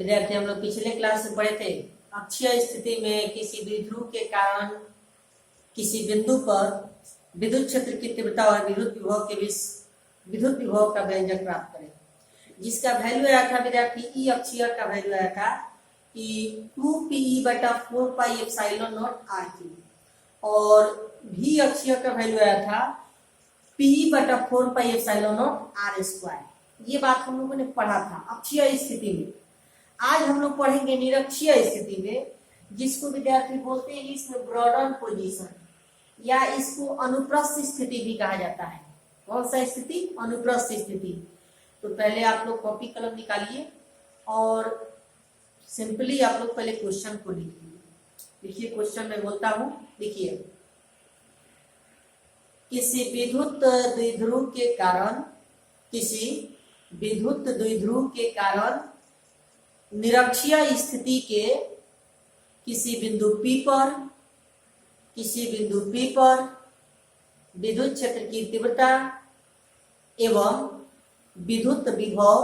विद्यार्थी हम लोग पिछले क्लास में पढ़े थे अक्षीय स्थिति में किसी द्विध्रुव के कारण किसी बिंदु पर विद्युत क्षेत्र की तीव्रता और विद्युत विभव के बीच विद्युत विभव का व्यंजक प्राप्त करें, जिसका वैल्यू आया था विद्यार्थी ई अक्षीय का वैल्यू आया था कि 2pe/4πε0r3 और भी अक्षीय का वैल्यू आया था pe/4πε0r²। ये बात हम लोगों ने पढ़ा था अक्षीय स्थिति में। आज हम लोग पढ़ेंगे निरक्षीय स्थिति में, जिसको विद्यार्थी बोलते हैं इसमें ब्रॉडन पोजीशन या इसको अनुप्रस्थ स्थिति भी कहा जाता है। कौन सा स्थिति? अनुप्रस्थ स्थिति। तो पहले आप लोग कॉपी कलम निकालिए और सिंपली आप लोग पहले क्वेश्चन को लिखिए। देखिए क्वेश्चन में बोलता हूं, देखिए किसी विद्युत द्विध्रुव के कारण निरक्षीय स्थिति के किसी बिंदु P पर विद्युत क्षेत्र की तीव्रता एवं विद्युत विभव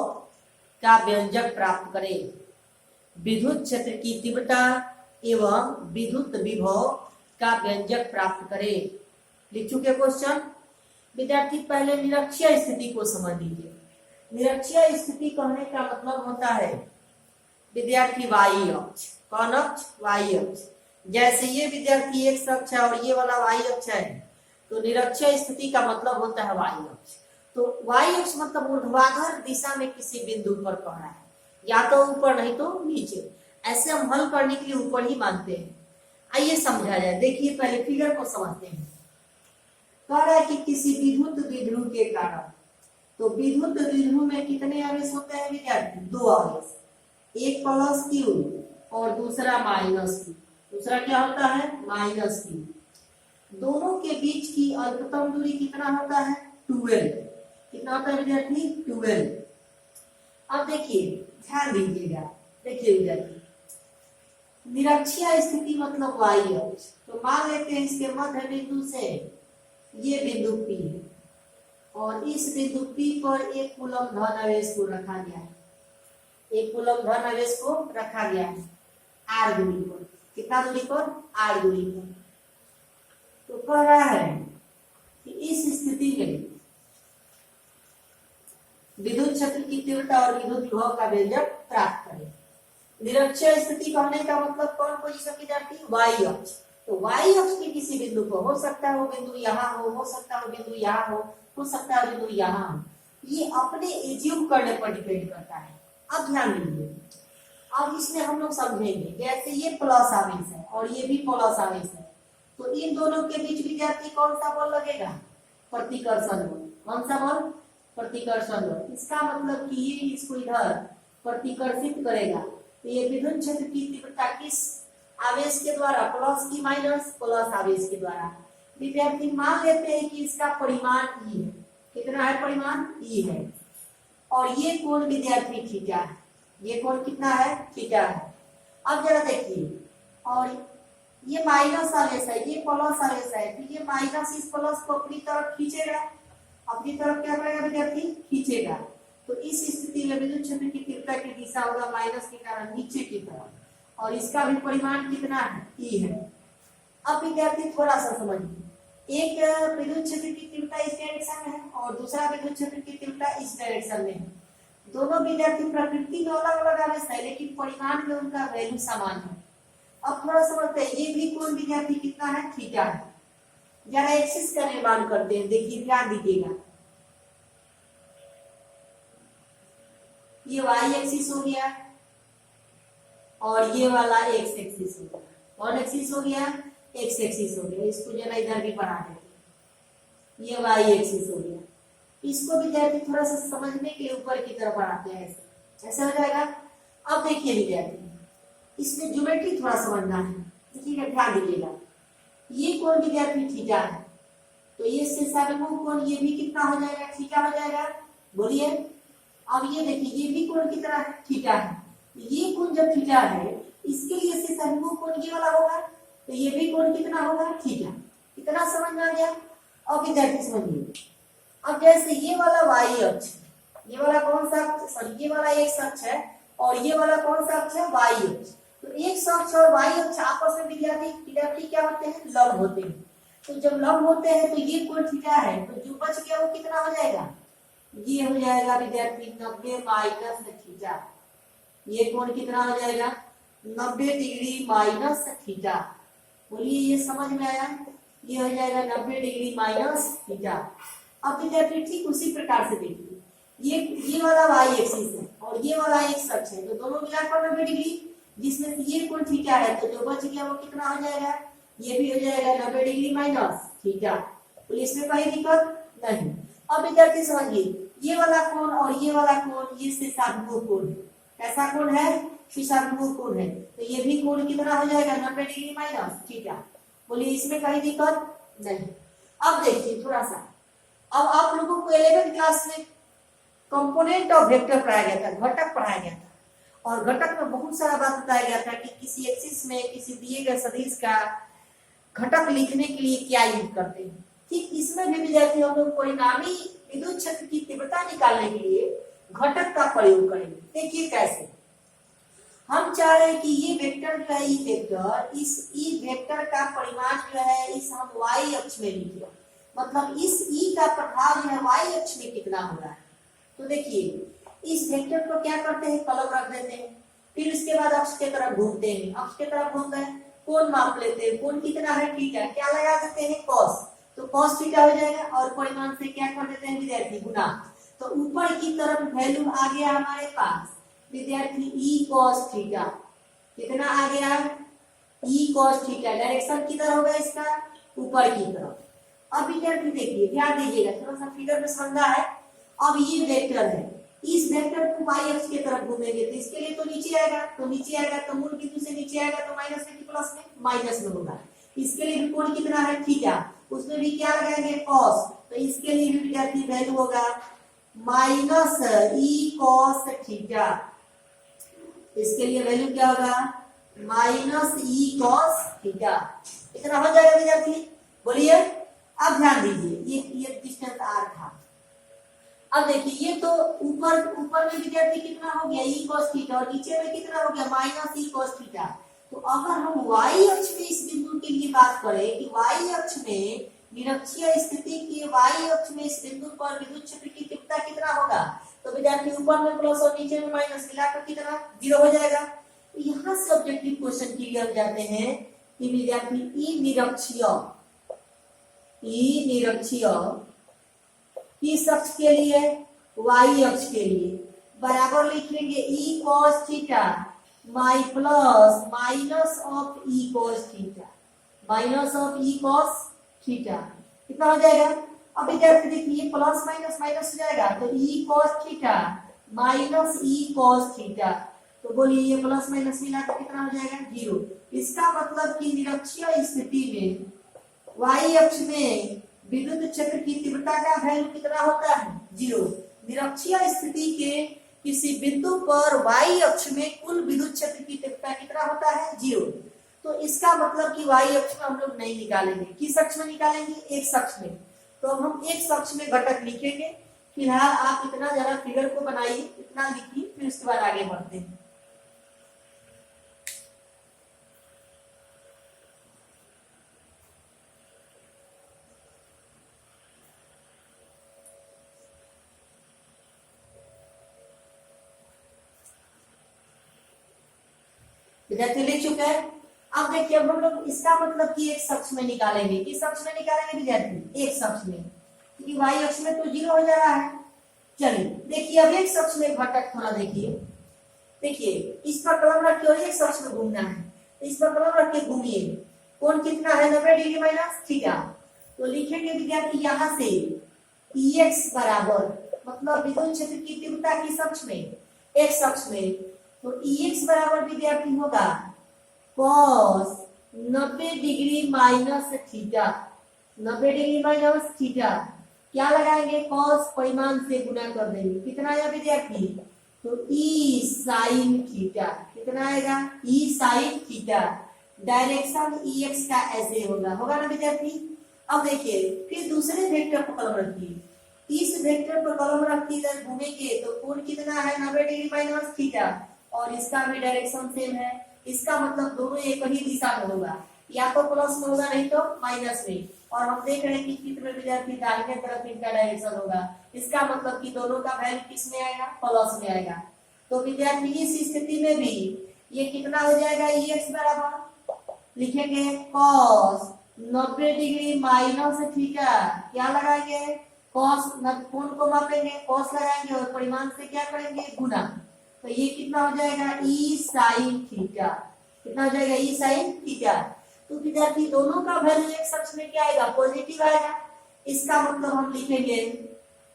का व्यंजक प्राप्त करें। विद्युत क्षेत्र की तीव्रता एवं विद्युत विभव का व्यंजक प्राप्त करें। लिख चुके क्वेश्चन। विद्यार्थी पहले निरक्षीय स्थिति को समझ लीजिए। निरक्षीय स्थिति कहने का मतलब होता है विद्यार्थी वाई अक्ष। कौन अक्ष? वाई अक्ष। जैसे ये विद्यार्थी एक्स अक्ष है और ये वाला वाई अक्ष है, तो निरक्षीय स्थिति का मतलब होता है वाई अक्ष। तो वाई अक्ष मतलब ऊर्ध्वाधर दिशा में किसी बिंदु पर कह रहा है, या तो ऊपर नहीं तो नीचे। ऐसे हम हल करने के लिए ऊपर ही मानते हैं। आइए समझा जाए। देखिए पहले फिगर को समझते हैं। कह रहा है कि किसी विद्युत द्विध्रुव के कारण, तो विद्युत द्विध्रुव में कितने आवेश होते हैं विद्यार्थी? 2 आवेश, एक प्लस Q और दूसरा माइनस Q। दूसरा क्या होता है? Minus Q। दोनों के बीच की अधिकतम दूरी कितना होता है? 12। कितना होता है विद्यार्थी? 12। अब देखिए ध्यान दीजिएगा। देखिए विद्यार्थी निरक्षीय स्थिति मतलब वाई अक्ष। तो मान लेते हैं इसके मध्य बिंदु से ये बिंदु P है और इस बिंदु P पर एक कूलम धन आवेश को रखा गया है। एक कूलम धन आवेश को रखा गया है r दूरी पर। कितना दूरी पर? r दूरी पर। तो कह रहा है कि इस स्थिति में विद्युत क्षेत्र की तीव्रता और विद्युत विभव का व्यंजक प्राप्त करें। निरक्षीय स्थिति कहने का मतलब कौन पोजीशन विद्यार्थी? वाई अक्ष। तो वाई अक्ष के किसी बिंदु को हो सकता है वो बिंदु यहाँ हो सकता है वो बिंदु यहाँ हो सकता है वो बिंदु यहाँ हो। ये अपने एज्यूम करने पर डिपेंड करता है। अब ध्यान दीजिए, अब इसमें हम लोग समझेंगे। जैसे ये प्लस आवेश है और ये भी प्लस आवेश है, तो इन दोनों के बीच विद्यार्थी कौन सा बल लगेगा? प्रतिकर्षण बल। कौन सा बल? प्रतिकर्षण बल। इसका मतलब कि ये इसको इधर प्रतिकर्षित करेगा। तो ये विद्युत क्षेत्र की तीव्रता किस आवेश के द्वारा? प्लस की माइनस प्लस आवेश के द्वारा। विद्यार्थी मान लेते हैं कि इसका परिमाण E है। कितना है परिमाण? E है। और ये कोण विद्यार्थी थीटा है। ये कोण कितना है? थीटा है। अब जरा देखिए, और ये माइनस आवेश है, ये प्लस आवेश है, तो ये माइनस इस प्लस को अपनी तरफ खींचेगा। अपनी तरफ क्या करेगा विद्यार्थी? खींचेगा। तो इस स्थिति में विद्युत क्षेत्र की तीव्रता की दिशा होगा माइनस के कारण नीचे की तरफ, और इसका भी परिमाण कितना है? E है। अब विद्यार्थी थोड़ा सा समझिए, एक विद्युत क्षेत्र की तीव्रता इस डायरेक्शन में है और दूसरा विद्युत क्षेत्र की तीव्रता इस डायरेक्शन में है। दोनों विद्यार्थी प्रकृति में अलग अलग आवेश है, लेकिन परिमाण में उनका वैल्यू समान है। अब थोड़ा समझते हैं, ये भी कोण विद्यार्थी कितना है? थीटा है। जरा एक्सिस का निर्माण करते हैं। देखिए ध्यान दीजिएगा, ये वाई एक्सिस हो गया और ये वाला एक्स एक्सिस हो गया। कौन एक्सिस हो गया? एक्स एक्सिस हो गया। इसको जरा इधर भी बढ़ा देते। ये वाई एक्सिस हो गया। इसको विद्यार्थी थोड़ा सा समझने के लिए ऊपर की तरफ बढ़ाते हैं। ऐसे हो जाएगा। अब देखिए विद्यार्थी, इसमें ज्योमेट्री थोड़ा समझना है। देखिएगा, ध्यान दीजिएगा। ये कोण विद्यार्थी थीटा है, तो ये शीर्षाभिमुख कोण ये भी कितना हो जाएगा? थीटा हो जाएगा। बोलिए। अब ये देखिए, ये भी कोण कितना है? थीटा है। ये कोण जब थीटा है, इसके लिए शीर्षाभिमुख कोण ये वाला होगा, तो ये भी कोण कितना होगा? थीटा। इतना समझ में आ गया? अब विद्यार्थी समझिए, अब जैसे ये वाला वाई अक्ष, ये वाला कौन सा, सॉरी ये वाला एक्स अक्ष है और ये वाला कौन सा अक्ष है, वाई अक्ष। तो एक्स अक्ष और वाई अक्ष आपस में विद्यार्थी क्या होते हैं, लंब होते हैं। तो जब लंब होते हैं तो ये कोण थीटा है, तो जो बच गया वो कितना हो जाएगा, ये हो जाएगा विद्यार्थी 90 माइनस थीटा। ये कोण कितना हो जाएगा, 90 डिग्री माइनस थीटा। बोलिए ये समझ में आया, ये हो जाएगा 90 डिग्री माइनस थीटा। अब विद्यार्थी ठीक उसी प्रकार से देखिए, ये वाला वाई एक्सिस है और ये वाला एक्स अक्ष है, तो दोनों मिलाकर 90 डिग्री, जिसमें से ये कोण थीटा है, तो जो बच गया वो कितना हो जाएगा, ये भी हो जाएगा 90 डिग्री माइनस थीटा। तो इसमें कोई दिक्कत नहीं। अब विद्यार्थी समझिए, ये वाला कोण और ये वाला कोण ये षट्भुज कोण है। कैसा कोण है, षट्भुज कोण है। तो ये भी कोण कितना हो जाएगा, 90 डिग्री माइनस थीटा। बोलिए इसमें कोई दिक्कत नहीं। अब देखिए थोड़ा सा, अब आप लोगों को 11वीं क्लास में कंपोनेंट ऑफ वेक्टर पढ़ाया गया था, घटक पढ़ाया गया था। और घटक में बहुत सारा बात बताया गया था कि किसी एक्सिस में किसी दिए गए सदिश का घटक लिखने के लिए क्या यूज करते हैं। ठीक इसमें भी विद्यार्थी हम लोग परिणामी विद्युत क्षेत्र की तीव्रता निकालने के लिए घटक का प्रयोग करेंगे। देखिए कैसे, हम चाह रहे हैं कि ये वेक्टर जो है, इस वेक्टर का परिमाण जो है इस हम वाई अक्ष में लिखे, मतलब इस ई का प्रभाव जो है वाई अक्ष में कितना हो रहा है। तो देखिए इस वेक्टर को क्या करते हैं, कलम रख देते हैं, फिर इसके बाद अक्ष के तरफ घूमते हैं, अक्ष के तरफ घूम गए, कोण माप लेते हैं, कोण कितना है थीटा, क्या लगा देते हैं कॉस, तो कॉस थीटा हो जाएगा और परिमाण से क्या कर देते हैं विद्यार्थी, गुना। तो ऊपर की तरफ वैल्यू आ गया हमारे पास विद्यार्थी ई कॉस थीटा, कितना आ गया, ई कॉस थीटा। डायरेक्शन किधर होगा इसका, ऊपर की तरफ। अब विद्यार्थी देखिए ध्यान दीजिएगा, थोड़ा सा फिगर में समझा है। अब ये वेक्टर है, इस वेक्टर को y अक्ष की तरफ घूमेंगे तो इसके लिए तो नीचे आएगा, तो नीचे आएगा तो मूल बिंदु से नीचे आएगा तो माइनस में कि प्लस में, माइनस में होगा। इसके लिए भी कोण कितना है थीटा, उसमें भी क्या लगाएंगे कॉस, तो इसके लिए भी विद्यार्थी वैल्यू होगा माइनस ई कॉस थीटा। इसके लिए वैल्यू क्या होगा, माइनस ई कॉस थीटा। इतना हो जाएगा विद्यार्थी। बोलिए अब ध्यान दीजिए, ये डिस्टेंस r था। अब देखिए ये तो ऊपर में विद्यार्थी कितना हो गया ई cos थीटा और नीचे में कितना हो गया माइनस ई cos थीटा। तो अगर हम y अक्ष में इस बिंदु के लिए बात करें कि y अक्ष में निरक्षीय स्थिति के y अक्ष में इस बिंदु पर विद्युत क्षेत्र की तीव्रता कितना होगा, तो विद्यार्थी ऊपर में प्लस और नीचे में माइनस मिलाकर कितना 0 हो जाएगा। तो यहाँ से ऑब्जेक्टिव क्वेश्चन क्लियर हो जाते हैं कि विद्यार्थी ई निरक्षीय किस अक्ष के लिए, y अक्ष के लिए, बराबर लिखेंगे e cos theta plus minus of e cos theta, minus of e cos theta. कितना हो जाएगा, अब विद्यार्थी देखिए प्लस माइनस माइनस हो जाएगा तो e cos theta minus e cos theta. तो बोलिए ये प्लस माइनस मिलाकर कितना हो जाएगा 0। इसका मतलब कि निरक्षीय स्थिति में y अक्ष में विद्युत क्षेत्र की तीव्रता का वैल्यू कितना होता है 0। निरक्षीय स्थिति के किसी बिंदु पर y अक्ष में कुल विद्युत क्षेत्र की तीव्रता कितना होता है 0। तो इसका मतलब कि y अक्ष में हम लोग नहीं निकालेंगे, किस अक्ष में निकालेंगे, x अक्ष में। तो हम x अक्ष में घटक लिखेंगे। फिलहाल आप इतना जरा फिगर को बनाइए, इतना लिखिए, फिर उसके बाद आगे बढ़ते हैं। विद्यार्थी लिख चुके हैं। अब देखिए अब हम लोग इसका मतलब कि एक अक्ष में निकालेंगे, किस अक्ष में निकालेंगे विद्यार्थी, एक अक्ष में, क्योंकि y अक्ष में तो 0 हो जा रहा है। चलिए देखिए अब एक अक्ष में घटक थोड़ा देखिए इस पर कलम रखिए और एक अक्ष में घूमना है, इस पर कलम रख के घूमिए। कोण कितना है 90 डिग्री माइनस थीटा। तो लिखेंगे विद्यार्थी यहाँ से Ex बराबर, मतलब विद्युत क्षेत्र की तीव्रता किस अक्ष में, x अक्ष में। तो Ex बराबर विद्यार्थी होगा cos 90 degree minus theta, 90 degree minus theta. क्या लगाएंगे cos परिमाण से गुना कर देंगे, कितना आया विद्यार्थी, तो E sin थीटा। कितना आएगा E sin theta. Direction Ex का ऐसे होगा ना विद्यार्थी। अब देखिए फिर दूसरे वेक्टर पर कलम रखिए, इस वेक्टर पर कलम रखिए, इधर घूमेंगे तो कोण कितना है 90 डिग्री माइनस थीटा और इसका भी डायरेक्शन सेम है, इसका मतलब दोनों एक ही दिशा में होगा, या तो प्लस में होगा नहीं तो माइनस में। और हम देख रहे हैं कि चित्र में विद्यार्थी दाहिने तरफ इनका डायरेक्शन होगा, इसका मतलब कि दोनों का वैल्यू किस में आएगा, प्लस में आएगा। तो विद्यार्थी इस स्थिति में भी ये कितना हो जाएगा, x बराबर लिखेंगे cos 90 डिग्री माइनस थीटा, क्या लगाएंगे cos, कोण को मापेंगे cos लगाएंगे और परिमाण से क्या करेंगे गुना, तो ये कितना हो जाएगा e sin थीटा, कितना हो जाएगा e sin थीटा। तो विद्यार्थी दोनों का वैल्यू एक अक्ष में क्या आएगा, पॉजिटिव आएगा, इसका मतलब हम लिखेंगे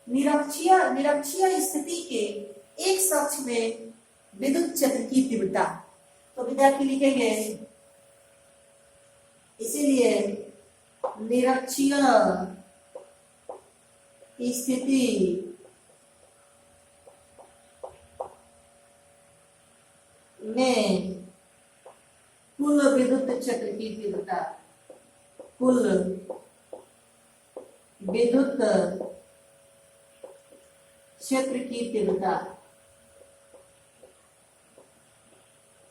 निरक्षीय स्थिति के एक अक्ष में विद्युत क्षेत्र की तीव्रता। तो विद्यार्थी लिखेंगे इसीलिए निरक्षीय स्थिति में कुल विद्युत क्षेत्र की तीव्रता, कुल विद्युत क्षेत्र की तीव्रता,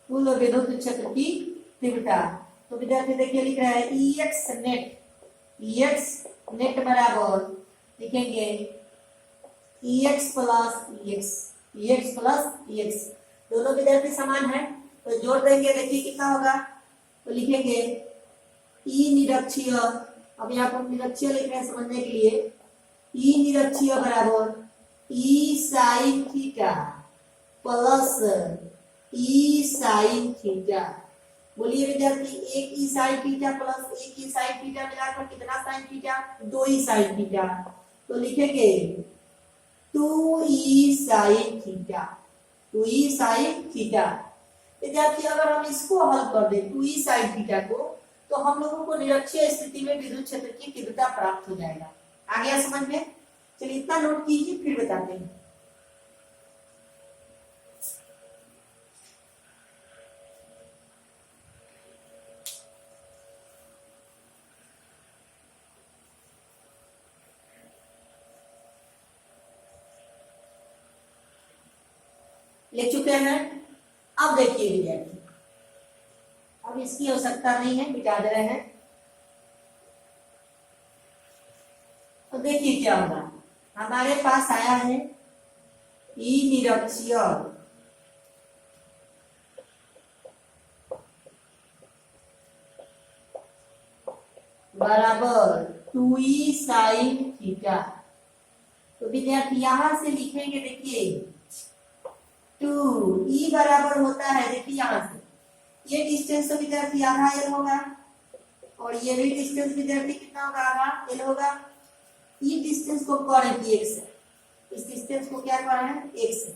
कुल विद्युत क्षेत्र की तीव्रता। तो विद्यार्थी देखिए लिख रहा है Ex नेट, Ex नेट बराबर लिखेंगे Ex plus Ex, Ex plus Ex, दोनों विद्यार्थी समान है तो जोड़ देंगे, देखिए कितना होगा, तो लिखेंगे E निरक्षीय, अब यहाँ पर निरक्षीय लिख रहे हैं समझने के लिए, E निरक्षीय बराबर E sine theta plus E sine theta. बोलिए विद्यार्थी, एक E साइन थीटा प्लस एक E साइन थीटा मिलाकर कितना sine theta, 2E sine theta, तो लिखेंगे 2E sine theta, 2E sine theta. विद्यार्थी अगर हम इसको हल कर दें 2E साइन थीटा को, तो हम लोगों को निरक्षीय स्थिति में विद्युत क्षेत्र की तीव्रता प्राप्त हो जाएगा। आ गया समझ में? चलिए इतना नोट कीजिए फिर बताते हैं। ले चुके हैं। अब देखिए विद्यार्थी, अब इसकी आवश्यकता नहीं है, मिटा दे रहे हैं। तो देखिए क्या होगा, हमारे पास आया है E निरक्षीय बराबर 2E साइन थीटा। तो विद्यार्थी यहां से लिखेंगे, देखिए 2E बराबर होता है, देखिए यहां से ये डिस्टेंस तो विद्यार्थी आधा L होगा और ये भी डिस्टेंस विद्यार्थी कितना होगा, आधा L होगा। ये डिस्टेंस को करें कि x है, इस डिस्टेंस को क्या कर रहे हैं, x है,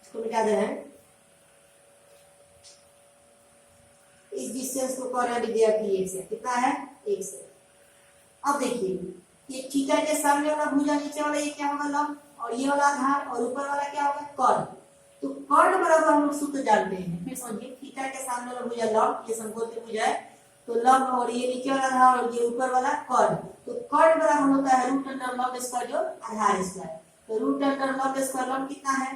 इसको मिटा दे रहे हैं, इस डिस्टेंस को कर रहे हैं विद्यार्थी x है, कितना है, x है। अब देखिए ये थीटा के सामने वाला भुजा, नीचे वाला ये क्या होगा, लंब, और ये वाला आधार, और ऊपर वाला क्या होगा, कर्ण। तो कर्ण बराबर हम लोग सूत्र जानते हैं, फिर समझिए थीटा के सामने वाला भुजा लंब, ये समकोण त्रिभुज है, तो लंब और ये नीचे वाला आधार और ये ऊपर वाला कर्ण, तो कर्ण बराबर होता है रूट अंडर लंब स्क्वायर जो आधार स्क्वायर। तो रूट अंडर लंब स्क्वायर, लंब कितना है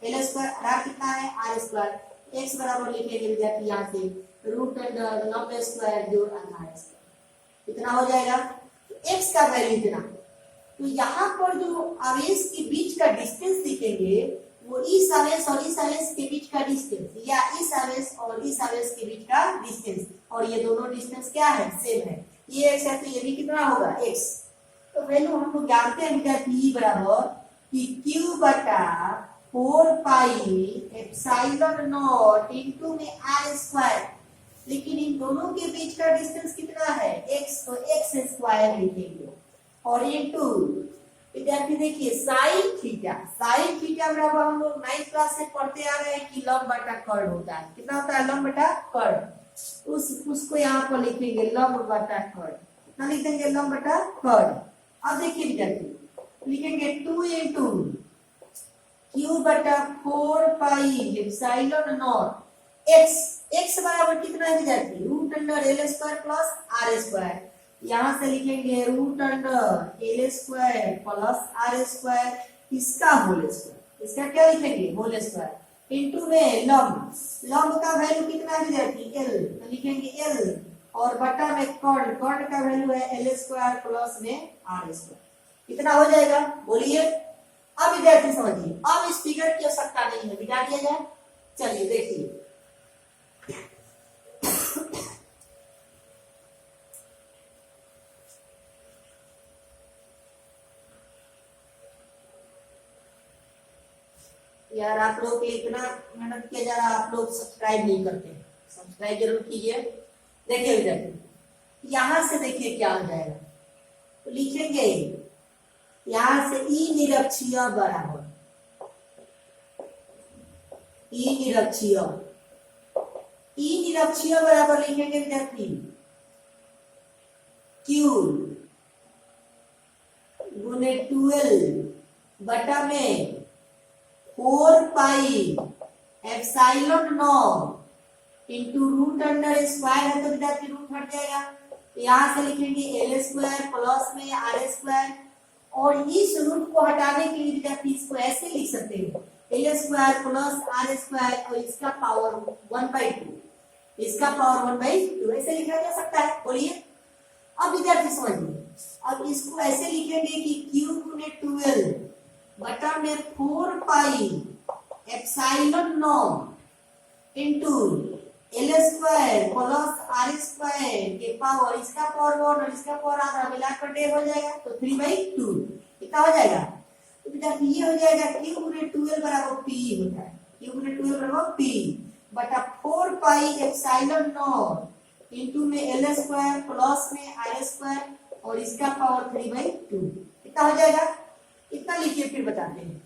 L स्क्वायर, आधार कितना है R स्क्वायर, x बराबर लिखेंगे विद्यार्थी यहाँ से रूट अंडर लंब स्क्वायर जो आधार स्क्वायर, कितना हो जाएगा, x का वैल्यू इतना। तो यहाँ पर जो आवेश के बीच का डिस्टेंस लिखेंगे वो इस आवेश और इस आवेश के बीच का डिस्टेंस, या इस आवेश और इस आवेश के बीच का डिस्टेंस, और ये दोनों डिस्टेंस क्या है, सेम है, ये x है तो ये भी कितना होगा, x। तो वैल्यू हम लोग जानते हैं विद्यार्थी बराबर कि q बटा 4 पाई एप्सिलॉन नॉट इनटू में r स्क्वायर, लेकिन इन दोनों के बीच का डिस्टेंस कितना है, x, तो x स्क्वायर लिखेंगे, और इनटू विद्यार्थी देखिए साइन थीटा, साइन थीटा बराबर हम लोग 9th क्लास से पढ़ते आ रहे हैं कि लंब बटा कर्ण होता है, कितना होता है, लंब बटा कर्ण, उसको यहाँ पर लिखेंगे लंब बटा कर्ण, कितना लिख देंगे, लंब बटा कर्ण। अब देखिए विद्यार्थी लिखेंगे 2 इंटू क्यू बटा 4 pi epsilon naught x, x बराबर कितना है विद्यार्थी, root under L square plus R square, यहाँ से लिखेंगे root under L square plus R square, इसका होल स्क्वायर, इसका क्या लिखेंगे, होल स्क्वायर, इंटू में लंब, लंब का वैल्यू कितना विद्यार्थी एल, तो लिखेंगे एल, और बटा में कर्ण, कर्ण का वैल्यू है एल स्क्वायर प्लस में आर स्क्वायर। कितना हो जाएगा बोलिए। अब विद्यार्थी समझिए, अब इस फिगर की आवश्यकता नहीं है, मिटा दिया जाए। चलिए देखिए, यार आप लोग के इतना मेहनत किया जा रहा है, आप लोग सब्सक्राइब नहीं करते, सब्सक्राइब जरूर कीजिए। देखिए विद्यार्थी, यहां से देखिए क्या हो जाएगा, तो लिखेंगे यहां से ई निरक्षीय बराबर, ई निरक्षीय, ई निरक्षीय बराबर लिखेंगे विद्यार्थी क्यू गुने 12 बटा में 4 pi epsilon naught into root under square है, तो विद्यार्थी रूट हट जाएगा, यहां से लिखेंगे एल स्क्वायर प्लस में आर स्क्वायर, और इस रूट को हटाने के लिए विद्यार्थी इसको ऐसे लिख सकते हैं L square plus R square और इसका पावर 1/2, इसका पावर 1/2 ऐसे लिखा जा सकता है। बोलिए अब विद्यार्थी समझिए, अब इसको ऐसे लिखेंगे कि क्यू गुने 12 बटा में 4 pi epsilon naught into L square plus R square के पावर, इसका पावर 1 और इसका पावर आधा मिलाकर डे हो जाएगा, तो 3/2 कितना हो जाएगा, तो विद्यार्थी ये हो जाएगा क्यू गुने 12 बराबर पी होता है, क्यू गुने 12 बराबर पी बटा 4 पाई एप्सिलॉन नॉट इंटू में एल स्क्वायर प्लस में आर स्क्वायर और इसका पावर 3/2 कितना हो जाएगा, इतना लिखिए फिर बताते हैं।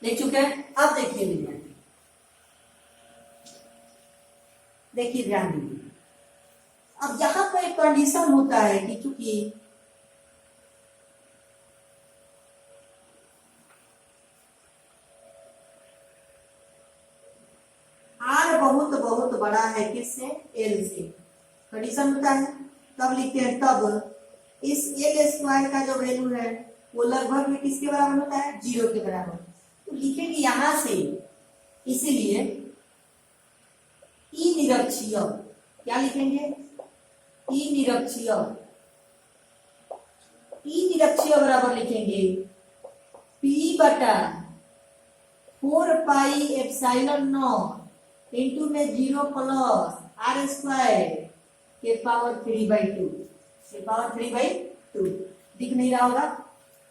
लिख चुके हैं। अब देखिए विद्यार्थी, देखिए ध्यान दीजिए, अब यहां पर एक कंडीशन होता है कि चूंकि आर बहुत बहुत बड़ा है किससे, एल से, कंडीशन होता है तब लिखते हैं, तब इस एल स्क्वायर का जो वैल्यू है वो लगभग में किसके बराबर होता है, 0 के बराबर, तो लिखेंगे यहां से, इसीलिए ई निरक्षीय, क्या लिखेंगे ई निरक्षीय, ई निरक्षीय बराबर लिखेंगे पी बटा 4 पाई एप्सिलॉन नॉट इंटू में 0 प्लस आर स्क्वायर के पावर 3/2, के पावर 3/2 दिख नहीं रहा होगा,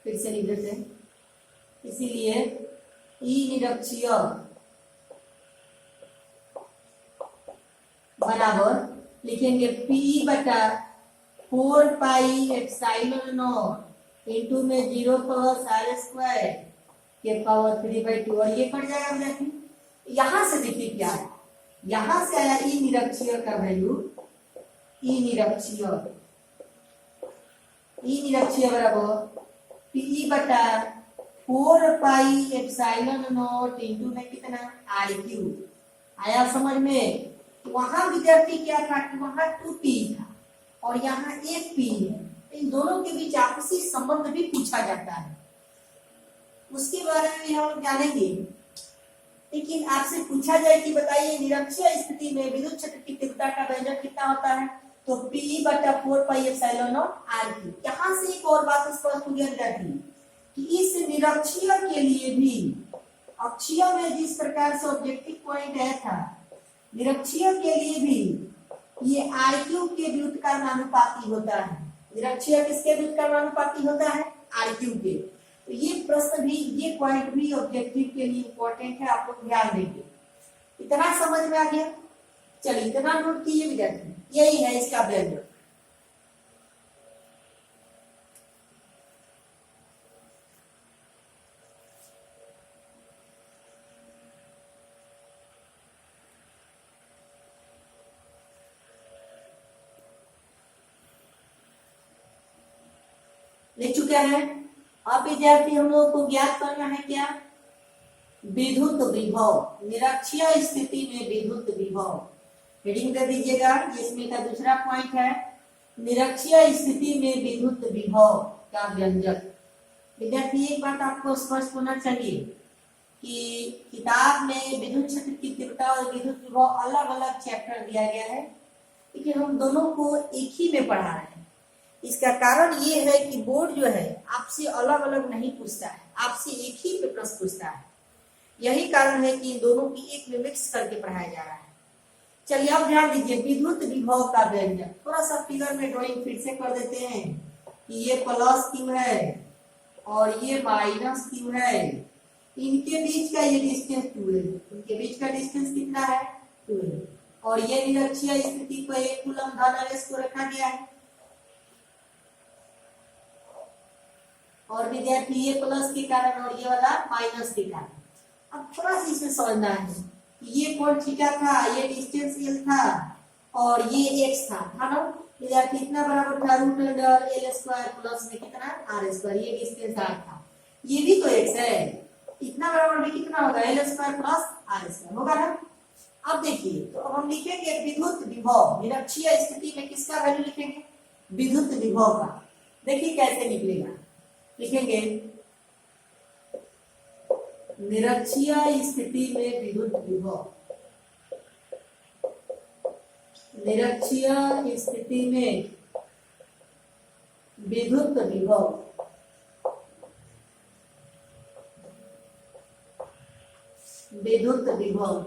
फिर से लिख देते हैं, इसीलिए ई निरक्षीय बराबर लिखेंगे पी बटा 4 पाई एप्सिलॉन नॉट इंटू में 0 प्लस आर स्क्वायर के पावर 3/2, और ये कट जाएगा विद्यार्थी, यहां से देखिए क्या है, यहां से आया ई निरक्षीय का वैल्यू, ई निरक्षीय, ई निरक्षीय बराबर पी बटा 4 पाई एप्सिलॉन नॉट इंटू में कितना आर क्यू, आया समझ में। वहां विद्यार्थी क्या था कि वहां 2p था और यहाँ 1p है, इन दोनों के बीच आपसी संबंध भी पूछा जाता है, उसके बारे में भी हम जानेंगे। लेकिन आपसे पूछा जाए कि बताइए निरक्षीय स्थिति में विद्युत क्षेत्र की तीव्रता का व्यंजक कितना होता है, तो पी बटा 4 pi epsilon naught R Q. यहाँ से एक और बात स्पष्ट हो गया कि इस निरक्षीय के लिए भी अक्षीय में जिस प्रकार से ऑब्जेक्टिव पॉइंट आया था, निरक्षीय के लिए भी ये आर क्यू के व्युत्क्रमानुपाती होता है, निरक्षीय किसके व्युत्क्रमानुपाती होता है, आर क्यू के। तो ये प्रश्न भी, ये पॉइंट भी ऑब्जेक्टिव के लिए इंपॉर्टेंट है, आप लोग ध्यान देंगे। इतना समझ में आ गया, चलिए इतना नोट कीजिए विद्यार्थी, यही है इसका व्यंजक। लिख चुके हैं। अब विद्यार्थी हम लोग को ज्ञात करना है क्या, विद्युत विभव, निरक्षीय स्थिति में विद्युत विभव। हेडिंग दे दीजिएगा, इसमें का दूसरा पॉइंट है निरक्षीय स्थिति में विद्युत विभव का व्यंजक। विद्यार्थी एक बात आपको स्पष्ट होना चाहिए कि किताब में विद्युत क्षेत्र की तीव्रता और विद्युत विभव अलग अलग चैप्टर दिया गया है, लेकिन हम दोनों को एक ही में पढ़ा रहे हैं। इसका कारण ये है कि बोर्ड जो है आपसे अलग अलग नहीं पूछता है, आपसे एक ही पे प्रश्न पूछता है। यही कारण है कि इन दोनों की एक में मिक्स करके पढ़ाया जा रहा है। चलिए अब ध्यान दीजिए, विद्युत विभव का व्यंजक। थोड़ा सा फिगर में ड्राइंग फिर से कर देते हैं कि ये प्लस क्यू है और ये माइनस क्यू है, इनके बीच का ये डिस्टेंस 2 है। इनके बीच का डिस्टेंस कितना है, 2 है। और ये निरक्षीय स्थिति पर 1 कूलम धन आवेश को रखा गया है। और विद्यार्थी ये प्लस के कारण और ये वाला माइनस के कारण। अब थोड़ा सा इसमें समझना है, ये कोण थीटा था, ये डिस्टेंस एल था और ये एक्स था ना विद्यार्थी, इतना बराबर था root under L square plus में कितना आर स्क्वायर, ये डिस्टेंस आर था, ये भी तो एक्स है, इतना बराबर भी कितना होगा L square plus R square होगा ना। अब देखिए, तो अब हम लिखेंगे विद्युत विभव, निरक्षीय स्थिति में किसका वैल्यू लिखेंगे, विद्युत विभव का। देखिए कैसे निकलेगा, लिखेंगे निरक्षीय स्थिति में विद्युत विभव, निरक्षीय स्थिति में विद्युत विभव, विद्युत विभव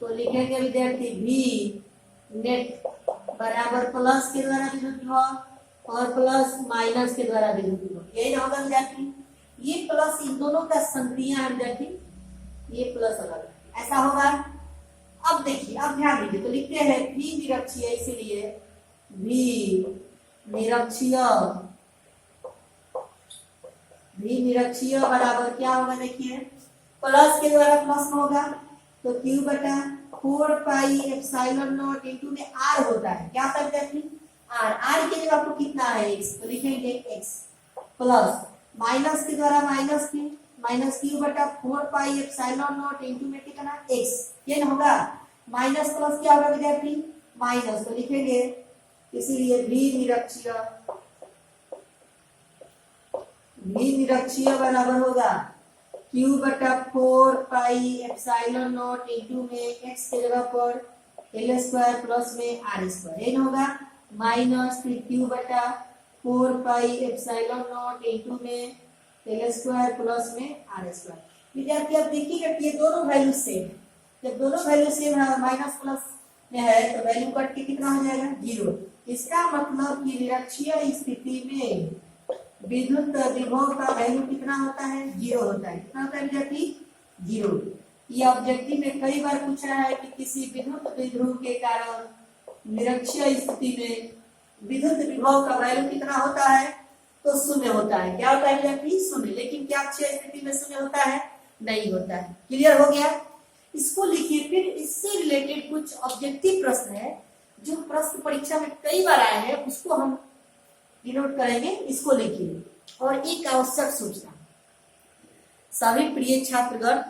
तो लिखेंगे विद्यार्थी V नेट बराबर प्लस के द्वारा विद्युत विभव और प्लस माइनस के द्वारा विद्युत विभव। यही होगा विद्यार्थी, ये प्लस इन दोनों का संक्रिया है विद्यार्थी, ये प्लस अलग ऐसा होगा। अब देखिए, अब ध्यान दीजिए, तो लिखते हैं V निरक्षीय, इसीलिए V निरक्षीय, V निरक्षीय बराबर क्या होगा, देखिए प्लस के द्वारा प्लस में होगा तो Q बटा 4 पाई एप्सिलॉन नॉट इनटू में R होता है, क्या होता है विद्यार्थी R, R की जगह आपको कितना है x, तो लिखेंगे x प्लस माइनस के द्वारा माइनस Q बटा 4 पाई एप्सिलॉन नॉट इनटू में कितना x, ये होगा माइनस प्लस क्या होगा विद्यार्थी माइनस, तो लिखेंगे इसीलिए V निरक्षीय बराबर होगा Q बटा 4 पाई एप्सिलॉन नॉट इनटू में x के जगह पर एल स्क्वायर प्लस में आर स्क्वायर, ये होगा माइनस फिर Q बटा 4 पाई एप्सिलॉन नॉट इनटू में एल स्क्वायर प्लस में आर स्क्वायर। विद्यार्थी अब देखिएगा कि ये दोनों वैल्यू सेम है, जब दोनों वैल्यू सेम है माइनस प्लस में है तो वैल्यू कट के कितना हो जाएगा 0। इसका मतलब कि निरक्षीय स्थिति में विद्युत विभव का वैल्यू कितना होता है 0 होता है। कितना होता है विद्यार्थी 0। ये ऑब्जेक्टिव में कई बार पूछा है कि किसी विद्युत द्विध्रुव के कारण निरक्षीय स्थिति में विद्युत विभव का वैल्यू कितना होता है, तो 0 होता है। क्या होता है विद्यार्थी 0, लेकिन क्या अक्षीय स्थिति में 0 होता है, नहीं होता है। क्लियर हो गया, इसको लिखिए। फिर इससे रिलेटेड कुछ ऑब्जेक्टिव प्रश्न है जो प्रश्न परीक्षा में कई बार आए हैं, उसको हम डिनोट करेंगे, इसको लिखिए। और एक आवश्यक सूचना, सभी प्रिय छात्रगण,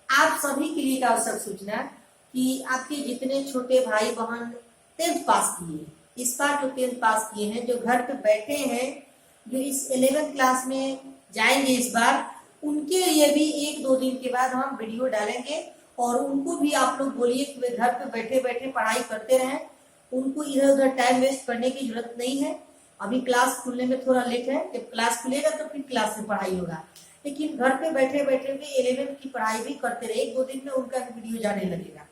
आप सभी के लिए एक आवश्यक सूचना कि आपके जितने छोटे भाई बहन 10th पास किए, इस बार जो 10th पास किए हैं, जो घर पे बैठे हैं, जो इस 11th क्लास में जाएंगे इस बार, उनके लिए भी 1-2 दिन के बाद हम वीडियो डालेंगे और उनको भी आप लोग बोलिए कि वे घर पे बैठे बैठे पढ़ाई करते रहें, उनको इधर उधर टाइम वेस्ट करने की जरूरत नहीं है। अभी क्लास खुलने में थोड़ा लेट है, जब क्लास खुलेगा तो फिर क्लास में पढ़ाई होगा, लेकिन घर पे बैठे बैठे भी 11th की पढ़ाई भी करते रहे, 1-2 दिन में उनका वीडियो जाने लगेगा।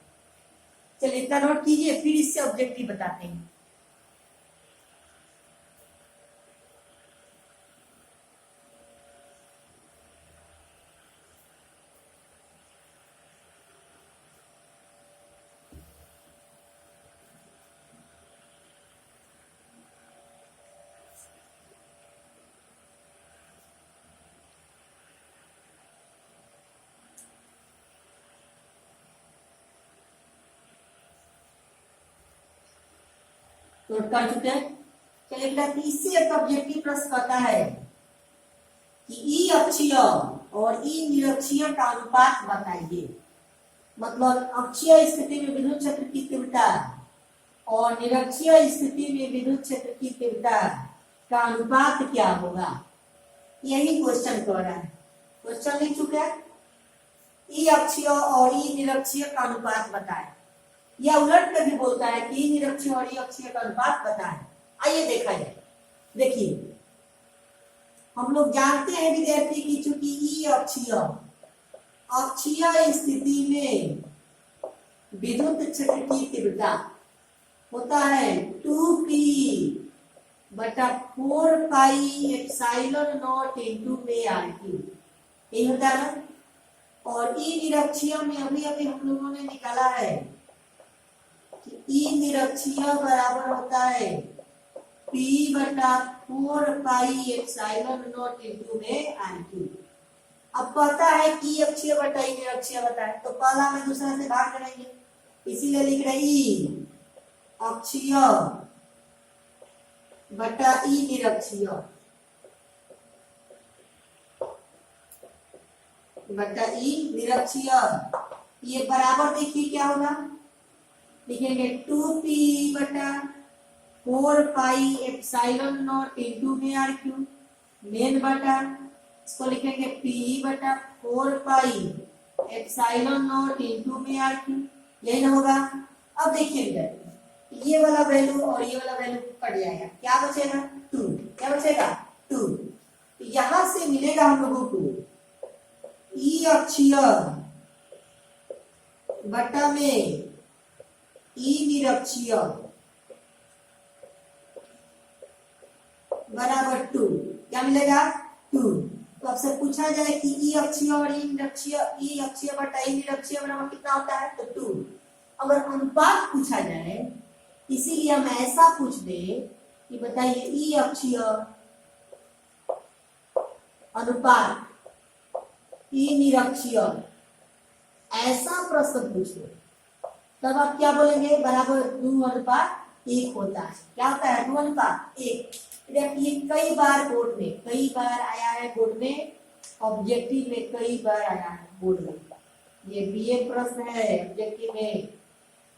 चलिए इतना नोट कीजिए, फिर इससे ऑब्जेक्टिव बताते हैं। नोट कर चुके हैं। चलिए बेटा, इससे एक ऑब्जेक्टिव प्रश्न कहता है कि ई अक्षीय और ई निरक्षीय का अनुपात बताइए। मतलब अक्षीय स्थिति में विद्युत क्षेत्र की तीव्रता और निरक्षीय स्थिति में विद्युत क्षेत्र की तीव्रता का अनुपात क्या होगा, यही क्वेश्चन कह रहा है। क्वेश्चन लिख चुके हैं, ई अक्षीय और ई निरक्षीय का अनुपात बताए, या उलट कर भी बोलता है कि ई निरक्षीय और ई अक्षीय का अनुपात बताए। आइए देखा जाए। देखिए, हम लोग जानते हैं विद्यार्थी की चूंकि ई अक्षीय स्थिति में विद्युत क्षेत्र की तीव्रता होता है 2p बटा 4 पाई एप्सिलॉन नॉट इनटू में RQ, यही होता है ना। और ई निरक्षीय में अभी अभी हम लोगों ने निकाला है कि ई निरक्षीय बराबर होता है p बटा 4 पाई एप्सिलॉन नॉट इनटू में RQ। अब पता है कि अक्षीय बटा ई निरक्षीय बता है, तो पहला में दूसरा से भाग करेंगे, इसीलिए लिख रहे ई अक्षीय बटा ई निरक्षीय बटा ई निरक्षीय, ये बराबर देखिए क्या होगा, लिखेंगे 2p बटा 4 पाई एप्सिलॉन नॉट इनटू में RQ, मेन बटा इसको लिखेंगे p बटा 4 पाई एप्सिलॉन नॉट इनटू में RQ, यही ना होगा। अब देखिए ये वाला वैल्यू और ये वाला वैल्यू कट जाएगा, क्या बचेगा 2, क्या बचेगा 2। तो यहां से मिलेगा हम लोगों को ई अक्षीय बटा में ई निरक्षीय बराबर 2, क्या मिलेगा 2। तो आपसे पूछा जाए कि ई अक्षीय और ई निरक्षीय, ई अक्षीय बटा ई निरक्षीय बराबर कितना होता है, तो 2। अगर अनुपात पूछा जाए, इसीलिए हम ऐसा पूछ दे कि बताइए ई अक्षीय अनुपात ई निरक्षीय, ऐसा प्रश्न पूछो, तब आप क्या बोलेंगे, बराबर 2:1 होता है। क्या होता है 2:1। ये कई बार बोर्ड में, कई बार आया है बोर्ड में, ऑब्जेक्टिव में कई बार आया है बोर्ड में, ये बीए प्रश्न है ऑब्जेक्टिव में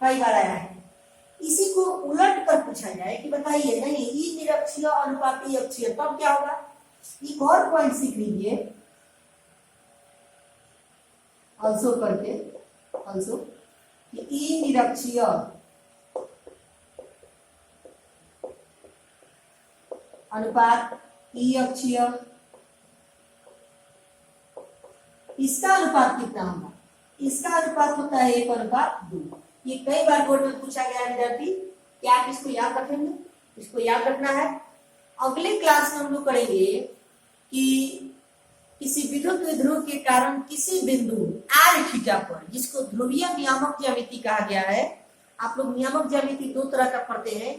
कई बार आया है। इसी को उलट कर पूछा जाए कि बताइए नहीं ई निरक्षीय अनुपात ई अक्षीय, तब क्या होगा। एक और पॉइंट सीख लीजिए ऑल्सो करके, ऑल्सो कि ई निरक्षीय अनुपात ई अक्षीय, इसका अनुपात कितना होगा, इसका अनुपात होता है 1:2। ये कई बार बोर्ड में पूछा गया है विद्यार्थी, क्या आप इसको याद रखेंगे, इसको याद रखना है। अगले क्लास में हम लोग करेंगे कि किसी विद्युत विध्रुव के कारण किसी बिंदु r थीटा पर, जिसको ध्रुवीय नियामक ज्यामिति कहा गया है। आप लोग नियामक ज्यामिति दो तरह का पढ़ते हैं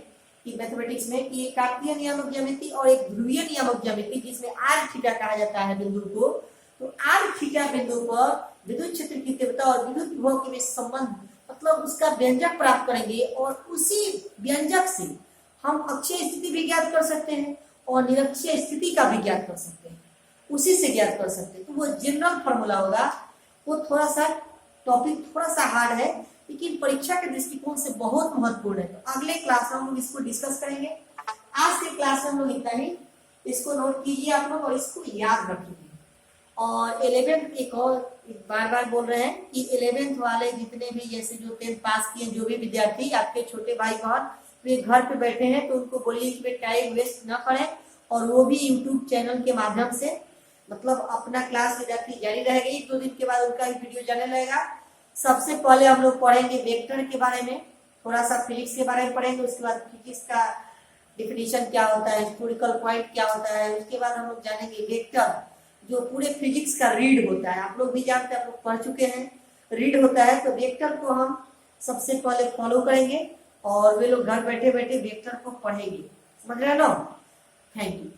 कि मैथमेटिक्स में, कि एक आत्मीय नियामक ज्यामिति और एक ध्रुवीय नियामक ज्यामिति, जिसमें r थीटा कहा जाता है बिंदु को। तो r थीटा बिंदु पर विद्युत क्षेत्र की तीव्रता और विद्युत विभव के बीच संबंध, मतलब उसका व्यंजक प्राप्त करेंगे, और उसी व्यंजक से हम अक्षीय स्थिति भी ज्ञात कर सकते हैं और निरक्षीय स्थिति का भी ज्ञात कर सकते हैं, उसी से ज्ञात कर सकते हैं। तो वो जनरल फॉर्मूला होगा, वो थोड़ा सा टॉपिक थोड़ा सा हार्ड है, लेकिन परीक्षा के दृष्टिकोण से बहुत महत्वपूर्ण है। तो अगले क्लास में हम लोग इसको डिस्कस करेंगे। आज के क्लास में हम लोग इतना ही, इसको नोट कीजिए आप लोग और इसको याद रखिए। और 11th एक और बार बार बोल रहे हैं कि 11th वाले जितने भी, जैसे जो 10th पास किए जो भी विद्यार्थी, आपके छोटे भाई बहन वे घर पे बैठे हैं, तो उनको बोलिए कि वे टाइम वेस्ट न करें, और वो भी यूट्यूब चैनल के माध्यम से मतलब अपना क्लास विद्यार्थी जारी रहेगी। 1-2 दिन के बाद उनका वीडियो जाने लगेगा। सबसे पहले हम लोग पढ़ेंगे वेक्टर के बारे में, थोड़ा सा फिजिक्स के बारे में पढ़ेंगे, उसके बाद फिजिक्स का डिफिनीशन क्या होता है, हिस्टोरिकल पॉइंट क्या होता है, उसके बाद हम लोग जानेंगे वेक्टर, जो पूरे फिजिक्स का रीड होता है। आप लोग भी जानते हैं, आप लोग पढ़ चुके हैं, रीड होता है। तो वेक्टर को हम सबसे पहले फॉलो करेंगे और वे लोग घर बैठे बैठे वेक्टर को पढ़ेंगे। समझ रहे हो? Thank you.